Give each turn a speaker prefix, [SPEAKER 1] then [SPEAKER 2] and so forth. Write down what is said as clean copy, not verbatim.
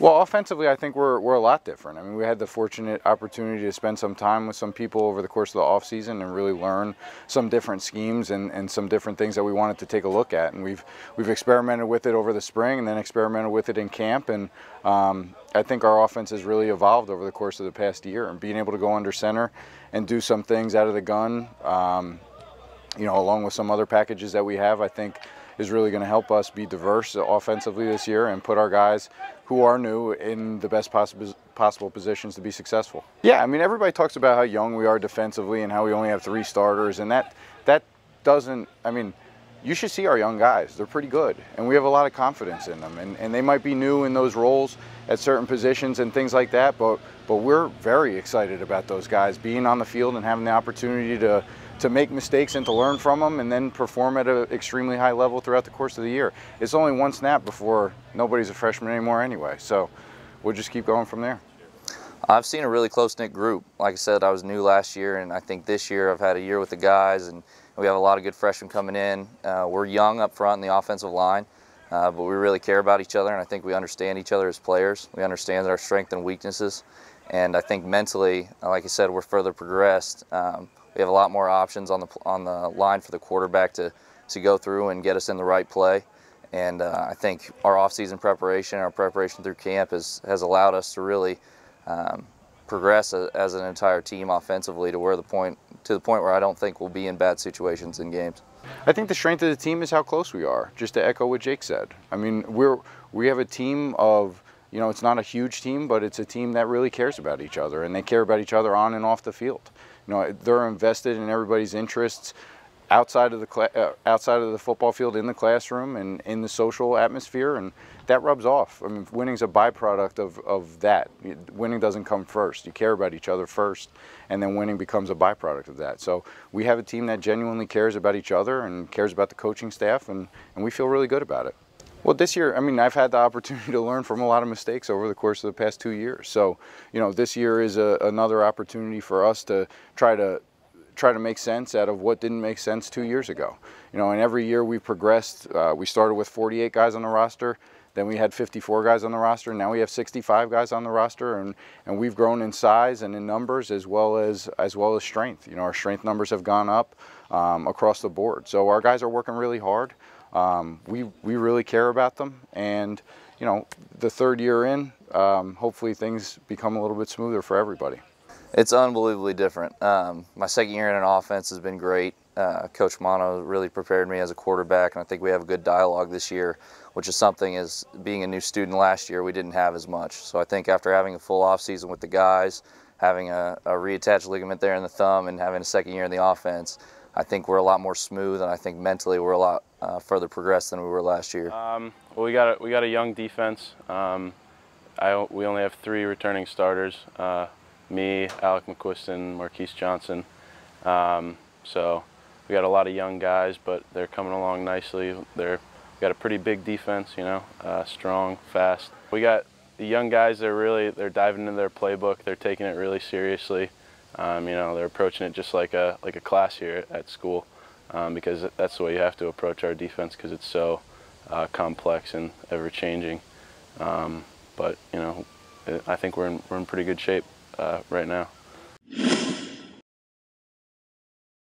[SPEAKER 1] Well, offensively, I think we're a lot different. I mean, we had the fortunate opportunity to spend some time with some people over the course of the offseason and really learn some different schemes and some different things that we wanted to take a look at. And we've experimented with it over the spring and then experimented with it in camp. And I think our offense has really evolved over the course of the past year. And being able to go under center and do some things out of the gun, you know, along with some other packages that we have, I think is really going to help us be diverse offensively this year and put our guys who are new in the best possible positions to be successful. Yeah, I mean, everybody talks about how young we are defensively and how we only have 3 starters, and that doesn't, I mean, you should see our young guys. They're pretty good, and we have a lot of confidence in them, and they might be new in those roles at certain positions and things like that, but we're very excited about those guys being on the field and having the opportunity to make mistakes and to learn from them and then perform at an extremely high level throughout the course of the year. It's only one snap before nobody's a freshman anymore anyway, so we'll just keep going from there.
[SPEAKER 2] I've seen a really close-knit group. Like I said, I was new last year, and I think this year I've had a year with the guys, and we have a lot of good freshmen coming in. We're young up front in the offensive line, but we really care about each other, and I think we understand each other as players. We understand our strengths and weaknesses, and I think mentally, like I said, we're further progressed. We have a lot more options on the line for the quarterback to go through and get us in the right play. And I think our off-season preparation, our preparation through camp has allowed us to really progress as an entire team offensively to the point where I don't think we'll be in bad situations in games.
[SPEAKER 1] I think the strength of the team is how close we are, just to echo what Jake said. I mean, we have a team of, you know, it's not a huge team, but it's a team that really cares about each other, and they care about each other on and off the field. You know, they're invested in everybody's interests outside of the football field, in the classroom and in the social atmosphere, and that rubs off. I mean, winning's a byproduct of that. Winning doesn't come first. You care about each other first, and then winning becomes a byproduct of that. So we have a team that genuinely cares about each other and cares about the coaching staff, and we feel really good about it. Well, this year, I mean, I've had the opportunity to learn from a lot of mistakes over the course of the past 2 years. So, you know, this year is another opportunity for us to try to make sense out of what didn't make sense 2 years ago. You know, and every year we've progressed. We started with 48 guys on the roster, then we had 54 guys on the roster, and now we have 65 guys on the roster, and we've grown in size and in numbers as well as strength. You know, our strength numbers have gone up across the board. So our guys are working really hard. We really care about them, and you know, the 3rd year in, hopefully things become a little bit smoother for everybody.
[SPEAKER 2] It's unbelievably different. My 2nd year in an offense has been great. Coach Mono really prepared me as a quarterback, and I think we have a good dialogue this year, which is something, as being a new student last year, we didn't have as much. So I think after having a full off season with the guys, having a reattached ligament there in the thumb, and having a 2nd year in the offense, I think we're a lot more smooth, and I think mentally we're a lot further progressed than we were last year.
[SPEAKER 3] Well, we got a young defense. We only have 3 returning starters. Me, Alec McQuiston, Marquise Johnson. So we got a lot of young guys, but they're coming along nicely. We got a pretty big defense, you know, strong, fast. We got the young guys. They're diving into their playbook. They're taking it really seriously. You know, they're approaching it just like a class here at school, because that's the way you have to approach our defense, because it's so complex and ever-changing. But you know, I think we're in pretty good shape right now.